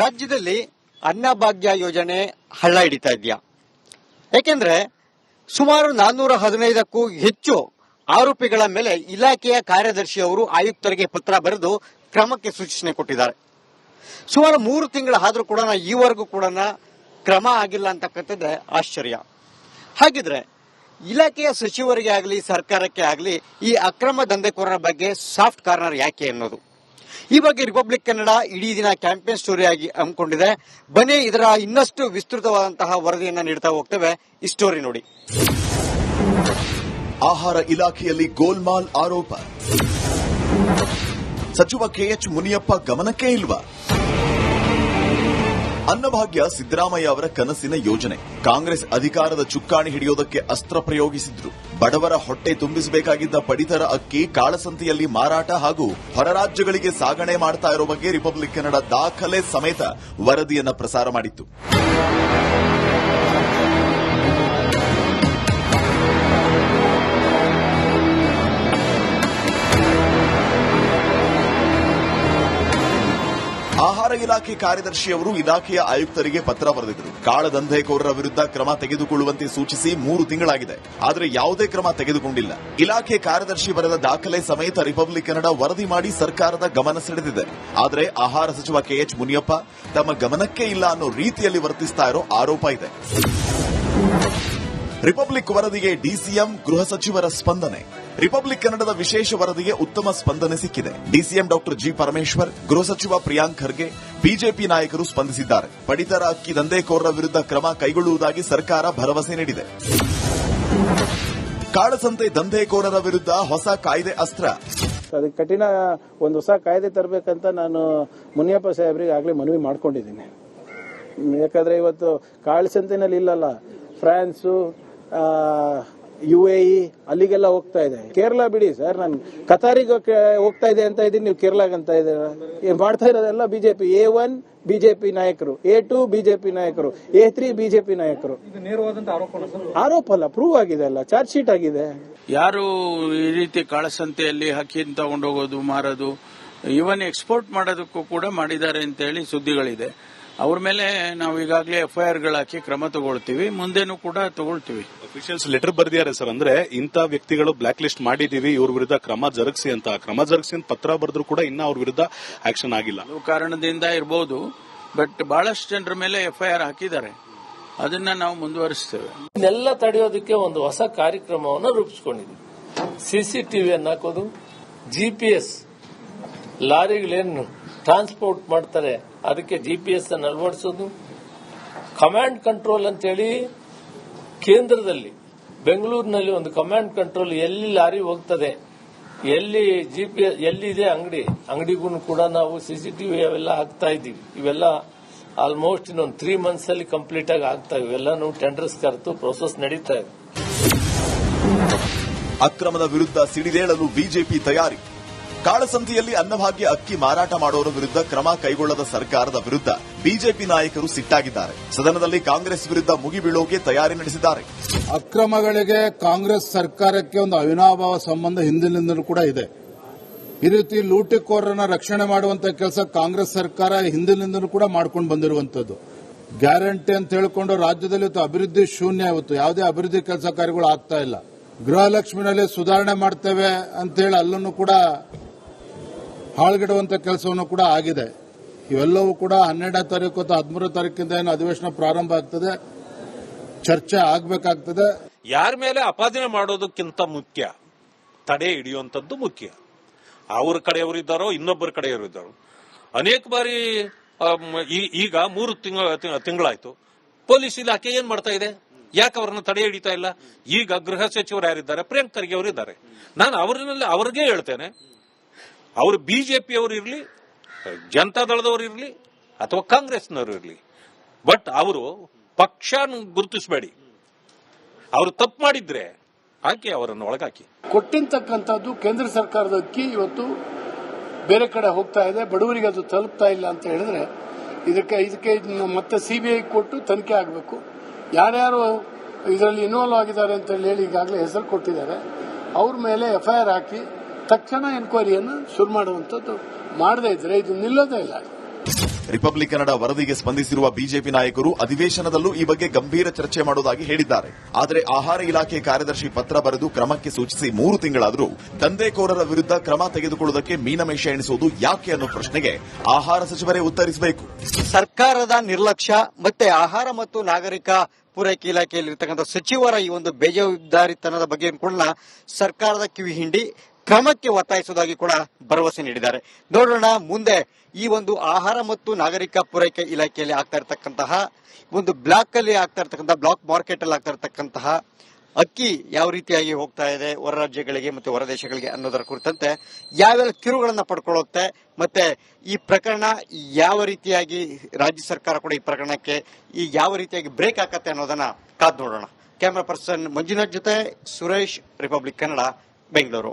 ರಾಜ್ಯದಲ್ಲಿ ಅನ್ನಭಾಗ್ಯ ಯೋಜನೆ ಹಳ್ಳ ಹಿಡಿತಾ ಇದೆಯಾ? ಯಾಕೆಂದ್ರೆ ಸುಮಾರು 415ಕ್ಕೂ ಹೆಚ್ಚು ಆರೋಪಿಗಳ ಮೇಲೆ ಇಲಾಖೆಯ ಕಾರ್ಯದರ್ಶಿಯವರು ಆಯುಕ್ತರಿಗೆ ಪತ್ರ ಬರೆದು ಕ್ರಮಕ್ಕೆ ಸೂಚನೆ ಕೊಟ್ಟಿದ್ದಾರೆ. ಸುಮಾರು 3 ತಿಂಗಳಾದರೂ ಕೂಡ ಈವರೆಗೂ ಕೂಡ ಕ್ರಮ ಆಗಿಲ್ಲ ಅಂತಕ್ಕಂಥದ್ದೇ ಆಶ್ಚರ್ಯ. ಹಾಗಿದ್ರೆ ಇಲಾಖೆಯ ಸಚಿವರಿಗೆ ಆಗಲಿ ಸರ್ಕಾರಕ್ಕೆ ಆಗಲಿ ಈ ಅಕ್ರಮ ದಂಧೆಕೋರರ ಬಗ್ಗೆ ಸಾಫ್ಟ್ ಕಾರ್ನರ್ ಯಾಕೆ ಅನ್ನೋದು ಈ ಬಗ್ಗೆ ರಿಪಬ್ಲಿಕ್ ಕನ್ನಡ ಇಡೀ ದಿನ ಕ್ಯಾಂಪೇನ್ ಸ್ಟೋರಿ ಆಗಿ ಹಮ್ಮಿಕೊಂಡಿದೆ. ಬನ್ನಿ ಇದರ ಇನ್ನಷ್ಟು ವಿಸ್ತೃತವಾದಂತಹ ವರದಿಯನ್ನ ನೀಡ್ತಾ ಹೋಗ್ತೇವೆ. ಈ ಸ್ಟೋರಿ ನೋಡಿ. ಆಹಾರ ಇಲಾಖೆಯಲ್ಲಿ ಗೋಲ್ಮಾಲ್ ಆರೋಪ. ಸಚಿವ ಕೆಎಚ್ ಮುನಿಯಪ್ಪ ಗಮನಕ್ಕೆ ಇಲ್ವಾ? ಅನ್ನಭಾಗ್ಯ ಸಿದ್ದರಾಮಯ್ಯ ಅವರ ಕನಸಿನ ಯೋಜನೆ. ಕಾಂಗ್ರೆಸ್ ಅಧಿಕಾರದ ಚುಕ್ಕಾಣಿ ಹಿಡಿಯೋದಕ್ಕೆ ಅಸ್ತ್ರ ಪ್ರಯೋಗಿಸಿದ್ರು. ಬಡವರ ಹೊಟ್ಟೆ ತುಂಬಿಸಬೇಕಾಗಿದ್ದ ಪಡಿತರ ಅಕ್ಕಿ ಕಾಳಸಂತೆಯಲ್ಲಿ ಮಾರಾಟ ಹಾಗೂ ಹೊರ ರಾಜ್ಯಗಳಿಗೆ ಸಾಗಣೆ ಮಾಡ್ತಾ ಇರೋ ಬಗ್ಗೆ ರಿಪಬ್ಲಿಕ್ ಕನ್ನಡ ದಾಖಲೆ ಸಮೇತ ವರದಿಯನ್ನ ಪ್ರಸಾರ ಮಾಡಿತ್ತು. ಆಹಾರ ಇಲಾಖೆ ಕಾರ್ಯದರ್ಶಿಯವರು ಇಲಾಖೆಯ ಆಯುಕ್ತರಿಗೆ ಪತ್ರ ಬರೆದಿದ್ದರು. ಕಾಳದಂಧೆಕೋರರ ವಿರುದ್ಧ ಕ್ರಮ ತೆಗೆದುಕೊಳ್ಳುವಂತೆ ಸೂಚಿಸಿ 3 ತಿಂಗಳಾಗಿದೆ. ಆದರೆ ಯಾವುದೇ ಕ್ರಮ ತೆಗೆದುಕೊಂಡಿಲ್ಲ. ಇಲಾಖೆ ಕಾರ್ಯದರ್ಶಿ ಬರೆದ ದಾಖಲೆ ಸಮೇತ ರಿಪಬ್ಲಿಕ್ ಕನ್ನಡ ವರದಿ ಮಾಡಿ ಸರ್ಕಾರದ ಗಮನ ಸೆಳೆದಿದೆ. ಆದರೆ ಆಹಾರ ಸಚಿವ ಕೆಎಚ್ ಮುನಿಯಪ್ಪ ತಮ್ಮ ಗಮನಕ್ಕೆ ಇಲ್ಲ ಅನ್ನೋ ರೀತಿಯಲ್ಲಿ ವರ್ತಿಸ್ತಾ ಇರೋ ಆರೋಪ ಇದೆ. ರಿಪಬ್ಲಿಕ್ ವರದಿಗೆ ಡಿಸಿಎಂ ಗೃಹ ಸಚಿವರ ಸ್ಪಂದನೆ. ರಿಪಬ್ಲಿಕ್ ಕನ್ನಡದ ವಿಶೇಷ ವರದಿಗೆ ಉತ್ತಮ ಸ್ಪಂದನೆ ಸಿಕ್ಕಿದೆ. ಡಿಸಿಎಂ ಡಾಕ್ಟರ್ ಜಿ ಪರಮೇಶ್ವರ್, ಗೃಹ ಸಚಿವ ಪ್ರಿಯಾಂಕ್ ಖರ್ಗೆ, ಬಿಜೆಪಿ ನಾಯಕರು ಸ್ಪಂದಿಸಿದ್ದಾರೆ. ಪಡಿತರ ಅಕ್ಕಿ ದಂಧೆಕೋರರ ವಿರುದ್ಧ ಕ್ರಮ ಕೈಗೊಳ್ಳುವುದಾಗಿ ಸರ್ಕಾರ ಭರವಸೆ ನೀಡಿದೆ. ಕಾಳಸಂತೆ ದಂಧೆಕೋರರ ವಿರುದ್ಧ ಹೊಸ ಕಾಯ್ದೆ ಅಸ್ತ್ರ. ಅದಕ್ಕೆ ಕಠಿಣ ಒಂದು ಹೊಸ ಕಾಯ್ದೆ ತರಬೇಕಂತ ನಾನು ಮುನಿಯಪ್ಪ ಸಾಹೇಬ್ರಿಗೆ ಆಗಲೇ ಮನವಿ ಮಾಡ್ಕೊಂಡಿದ್ದೀನಿ. ಯಾಕಂದ್ರೆ ಇವತ್ತು ಕಾಳಸಂತೆನಲ್ಲಿ ಇಲ್ಲಲ್ಲ, ಫ್ರಾನ್ಸು, UAE ಅಲ್ಲಿಗೆಲ್ಲ ಹೋಗ್ತಾ ಇದೆ. ಕೇರಳ ಬಿಡಿ ಸರ್, ನಾನು ಕತಾರಿಗೆ ಹೋಗ್ತಾ ಇದೆ ಅಂತ ಇದ್ದೀನಿ, ನೀವು ಕೇರಳಾಗ ಅಂತ ಇದ್ದೀರಾ? ಮಾಡ್ತಾ ಇರೋದೆಲ್ಲ ಬಿಜೆಪಿ. A1 ಬಿಜೆಪಿ ನಾಯಕರು, A2 ಬಿಜೆಪಿ ನಾಯಕರು, A3 ಬಿಜೆಪಿ ನಾಯಕರು. ಆರೋಪ ಅಲ್ಲ, ಪ್ರೂವ್ ಆಗಿದೆ ಅಲ್ಲ, ಚಾರ್ಜ್ ಶೀಟ್ ಆಗಿದೆ. ಯಾರು ಈ ರೀತಿ ಕಾಳಸಂತೆಯಲ್ಲಿ ಅಕ್ಕಿಯನ್ನು ತಗೊಂಡೋಗೋದು, ಮಾರೋದು, ಇವನ್ ಎಕ್ಸ್ಪೋರ್ಟ್ ಮಾಡೋದಕ್ಕೂ ಕೂಡ ಮಾಡಿದ್ದಾರೆ ಅಂತ ಹೇಳಿ ಸುದ್ದಿಗಳಿದೆ. ಅವ್ರ ಮೇಲೆ ನಾವು ಈಗಾಗಲೇ FIR ಹಾಕಿ ಕ್ರಮ ತಗೊಳ್ತೀವಿ, ಮುಂದೆನೂ ಕೂಡ ತಗೊಳ್ತೀವಿ. ಅಫಿಷಿಯಲ್ಸ್ ಲೆಟರ್ ಬರೆದಿದ್ದಾರೆ ಸರ್, ಅಂದ್ರೆ ಇಂಥ ವ್ಯಕ್ತಿಗಳು ಬ್ಲಾಕ್ ಲಿಸ್ಟ್ ಮಾಡಿದೀವಿ, ಇವ್ರ ವಿರುದ್ಧ ಕ್ರಮ ಜರುಗಿಸಿ ಅಂತ. ಕ್ರಮ ಜರುಗಿಸಿ ಅಂತ ಪತ್ರ ಬರೆದ್ರು ಕೂಡ ಇನ್ನ ಅವ್ರ ವಿರುದ್ಧ ಆಕ್ಷನ್ ಆಗಿಲ್ಲ. ಕಾರಣದಿಂದ ಇರಬಹುದು, ಬಟ್ ಬಹಳಷ್ಟು ಜನರ ಮೇಲೆ FIR ಹಾಕಿದ್ದಾರೆ. ಅದನ್ನ ನಾವು ಮುಂದುವರಿಸ್ತೇವೆ. ಇದನ್ನೆಲ್ಲ ತಡೆಯೋದಕ್ಕೆ ಒಂದು ಹೊಸ ಕಾರ್ಯಕ್ರಮವನ್ನು ರೂಪಿಸಿಕೊಂಡಿದ್ವಿ. CCTVಯನ್ನು ಹಾಕೋದು, GPS ಲಾರಿಗಳೇನು ಟ್ರಾನ್ಸ್ಪೋರ್ಟ್ ಮಾಡ್ತಾರೆ ಅದಕ್ಕೆ GPS ಅನ್ನು ಅಳವಡಿಸೋದು, ಕಮಾಂಡ್ ಕಂಟ್ರೋಲ್ ಅಂತೇಳಿ ಕೇಂದ್ರದಲ್ಲಿ ಬೆಂಗಳೂರಿನಲ್ಲಿ ಒಂದು ಕಮಾಂಡ್ ಕಂಟ್ರೋಲ್, ಎಲ್ಲಿ ಲಾರಿ ಹೋಗ್ತದೆ, ಎಲ್ಲಿ GPS ಎಲ್ಲಿದೆ ಅಂಗಡಿಗೂ ಕೂಡ ನಾವು CCTV ಅವೆಲ್ಲ ಹಾಕ್ತಾ ಇದ್ದೀವಿ. ಇವೆಲ್ಲ ಆಲ್ಮೋಸ್ಟ್ ಇನ್ನೊಂದು 3 ಮಂತ್ಸ್ ಅಲ್ಲಿ ಕಂಪ್ಲೀಟ್ ಆಗಿ ಆಗ್ತಾ ಇವೆ. ಇವೆಲ್ಲ ನಾವು ಟೆಂಡರ್ಸ್ ಕರೆದು ಪ್ರೊಸೆಸ್ ನಡೀತಾ ಇದೆ. ಅಕ್ರಮದ ವಿರುದ್ಧ ಸಿಡಿದೇಳಲು ಬಿಜೆಪಿ ತಯಾರಿ. ಕಾಳಸಂತೆಯಲ್ಲಿ ಅನ್ನಭಾಗ್ಯ ಅಕ್ಕಿ ಮಾರಾಟ ಮಾಡೋರ ವಿರುದ್ಧ ಕ್ರಮ ಕೈಗೊಳ್ಳದ ಸರ್ಕಾರದ ವಿರುದ್ಧ ಬಿಜೆಪಿ ನಾಯಕರು ಸಿಟ್ಟಾಗಿದ್ದಾರೆ. ಸದನದಲ್ಲಿ ಕಾಂಗ್ರೆಸ್ ವಿರುದ್ಧ ಮುಗಿಬೀಳೋಕೆ ತಯಾರಿ ನಡೆಸಿದ್ದಾರೆ. ಅಕ್ರಮಗಳಿಗೆ ಕಾಂಗ್ರೆಸ್ ಸರ್ಕಾರಕ್ಕೆ ಒಂದು ಅವಿನಾಭಾವ ಸಂಬಂಧ ಹಿಂದಿನಿಂದಲೂ ಕೂಡ ಇದೆ. ಈ ರೀತಿ ಲೂಟಿಕೋರರನ್ನ ರಕ್ಷಣೆ ಮಾಡುವಂತ ಕೆಲಸ ಕಾಂಗ್ರೆಸ್ ಸರ್ಕಾರ ಹಿಂದಿನಿಂದಲೂ ಕೂಡ ಮಾಡ್ಕೊಂಡು ಬಂದಿರುವಂತದ್ದು. ಗ್ಯಾರಂಟಿ ಅಂತ ಹೇಳಿಕೊಂಡು ರಾಜ್ಯದಲ್ಲಿ ಅಭಿವೃದ್ಧಿ ಶೂನ್ಯ. ಇವತ್ತು ಯಾವುದೇ ಅಭಿವೃದ್ಧಿ ಕೆಲಸ ಕಾರ್ಯಗಳು ಆಗ್ತಾ ಇಲ್ಲ. ಗೃಹಲಕ್ಷ್ಮಿನಲ್ಲಿ ಸುಧಾರಣೆ ಮಾಡ್ತೇವೆ ಅಂತೇಳಿ ಅಲ್ಲೂ ಕೂಡ ಹಾಳುಗೆಡುವಂತ ಕೆಲಸವನ್ನು ಕೂಡ ಆಗಿದೆ. ಇವೆಲ್ಲವೂ ಕೂಡ 12ನೇ ತಾರೀಕು ಅಥವಾ 13ನೇ ತಾರೀಕಿಂದ ಏನು ಅಧಿವೇಶನ ಪ್ರಾರಂಭ ಆಗ್ತದೆ, ಚರ್ಚೆ ಆಗಬೇಕಾಗ್ತದೆ. ಯಾರ ಮೇಲೆ ಅಪಾದನೆ ಮಾಡೋದಕ್ಕಿಂತ ಮುಖ್ಯ ತಡೆ ಹಿಡಿಯುವಂತದ್ದು ಮುಖ್ಯ. ಅವ್ರ ಕಡೆಯವರು ಇದ್ದಾರೋ ಇನ್ನೊಬ್ಬರ ಕಡೆಯವರು ಇದ್ದಾರೋ. ಅನೇಕ ಬಾರಿ ಈಗ 3 ತಿಂಗಳಾಯ್ತು, ಪೊಲೀಸ್ ಇಲಾಖೆ ಏನ್ ಮಾಡ್ತಾ ಇದೆ? ಯಾಕೆ ಅವರನ್ನ ತಡೆ ಹಿಡಿತಾ ಇಲ್ಲ? ಈಗ ಗೃಹ ಸಚಿವರು ಯಾರಿದ್ದಾರೆ? ಪ್ರಿಯಾಂಕ್ ಖರ್ಗೆ ಅವರು ಇದ್ದಾರೆ. ನಾನು ಅವ್ರಿಗೆ ಹೇಳ್ತೇನೆ, ಅವರು ಬಿಜೆಪಿ ಅವರು ಇರಲಿ, ಜನತಾದಳದವರು ಇರಲಿ ಅಥವಾ ಕಾಂಗ್ರೆಸ್ನವರು ಇರಲಿ, ಬಟ್ ಅವರು ಪಕ್ಷ ಗುರುತಿಸಬೇಡಿ. ಅವರು ತಪ್ಪು ಮಾಡಿದ್ರೆ ಹಾಕಿ, ಅವರನ್ನು ಒಳಗಾಕಿ. ಕೊಟ್ಟಿರ್ತಕ್ಕಂಥದ್ದು ಕೇಂದ್ರ ಸರ್ಕಾರದ ಅಕ್ಕಿ ಇವತ್ತು ಬೇರೆ ಕಡೆ ಹೋಗ್ತಾ ಇದೆ, ಬಡವರಿಗೆ ಅದು ತಲುಪ್ತಾ ಇಲ್ಲ ಅಂತ ಹೇಳಿದ್ರೆ ಇದಕ್ಕೆ ಮತ್ತೆ CBI ಕೊಟ್ಟು ತನಿಖೆ ಆಗಬೇಕು. ಯಾರ್ಯಾರು ಇದರಲ್ಲಿ ಇನ್ವಾಲ್ವ್ ಆಗಿದ್ದಾರೆ ಅಂತ ಹೇಳಿ ಈಗಾಗಲೇ ಹೆಸರು ಕೊಟ್ಟಿದ್ದಾರೆ. ಅವ್ರ ಮೇಲೆ FIR ಹಾಕಿ ತಕ್ಷಣ ಎನ್ಕ್ವೈರಿಯನ್ನು ಶುರು ಮಾಡುವಂಥದ್ದು ಮಾಡದೇ ಇದ್ರೆ ಇದು ನಿಲ್ಲೋದೇ ಇಲ್ಲ. ರಿಪಬ್ಲಿಕ್ ಕನ್ನಡ ವರದಿಗೆ ಸ್ಪಂದಿಸಿರುವ ಬಿಜೆಪಿ ನಾಯಕರು ಅಧಿವೇಶನದಲ್ಲೂ ಈ ಬಗ್ಗೆ ಗಂಭೀರ ಚರ್ಚೆ ಮಾಡುವುದಾಗಿ ಹೇಳಿದ್ದಾರೆ. ಆದರೆ ಆಹಾರ ಇಲಾಖೆ ಕಾರ್ಯದರ್ಶಿ ಪತ್ರ ಬರೆದು ಕ್ರಮಕ್ಕೆ ಸೂಚಿಸಿ 3 ತಿಂಗಳಾದರೂ ದಂಧೆಕೋರರ ವಿರುದ್ಧ ಕ್ರಮ ತೆಗೆದುಕೊಳ್ಳುವುದಕ್ಕೆ ಮೀನಮೇಷ ಎಣಿಸುವುದು ಯಾಕೆ ಅನ್ನೋ ಪ್ರಶ್ನೆಗೆ ಆಹಾರ ಸಚಿವರೇ ಉತ್ತರಿಸಬೇಕು. ಸರ್ಕಾರದ ನಿರ್ಲಕ್ಷ್ಯ ಮತ್ತೆ ಆಹಾರ ಮತ್ತು ನಾಗರಿಕ ಪೂರೈಕೆ ಇಲಾಖೆಯಲ್ಲಿರ್ತಕ್ಕಂಥ ಸಚಿವರ ಈ ಒಂದು ಬೇಜವಾಬ್ದಾರಿತನದ ಬಗ್ಗೆ ಕೂಡ ಸರ್ಕಾರದ ಕಿವಿ ಹಿಂಡಿ ಕ್ರಮಕ್ಕೆ ಒತ್ತಾಯಿಸುವುದಾಗಿ ಕೂಡ ಭರವಸೆ ನೀಡಿದ್ದಾರೆ. ನೋಡೋಣ ಮುಂದೆ ಈ ಒಂದು ಆಹಾರ ಮತ್ತು ನಾಗರಿಕ ಪೂರೈಕೆ ಇಲಾಖೆಯಲ್ಲಿ ಆಗ್ತಾ ಇರತಕ್ಕಂತಹ ಒಂದು ಬ್ಲಾಕ್ ಅಲ್ಲಿ ಆಗ್ತಾ ಇರತಕ್ಕಂತಹ ಬ್ಲಾಕ್ ಮಾರ್ಕೆಟ್ ಅಲ್ಲಿ ಆಗ್ತಾ ಇರತಕ್ಕಂತಹ ಅಕ್ಕಿ ಯಾವ ರೀತಿಯಾಗಿ ಹೋಗ್ತಾ ಇದೆ ಹೊರ ರಾಜ್ಯಗಳಿಗೆ ಮತ್ತೆ ಹೊರ ದೇಶಗಳಿಗೆ ಅನ್ನೋದರ ಕುರಿತಂತೆ ಯಾವೆಲ್ಲ ತಿರುವುಗಳನ್ನ ಪಡ್ಕೊಳ್ಳುತ್ತೆ ಮತ್ತೆ ಈ ಪ್ರಕರಣ ಯಾವ ರೀತಿಯಾಗಿ ರಾಜ್ಯ ಸರ್ಕಾರ ಕೂಡ ಈ ಪ್ರಕರಣಕ್ಕೆ ಈ ಯಾವ ರೀತಿಯಾಗಿ ಬ್ರೇಕ್ ಹಾಕತ್ತೆ ಅನ್ನೋದನ್ನ ಕಾದ್ ನೋಡೋಣ. ಕ್ಯಾಮರಾ ಪರ್ಸನ್ ಮಂಜುನಾಥ್ ಜೊತೆ ಸುರೇಶ್, ರಿಪಬ್ಲಿಕ್ ಕನ್ನಡ, ಬೆಂಗಳೂರು.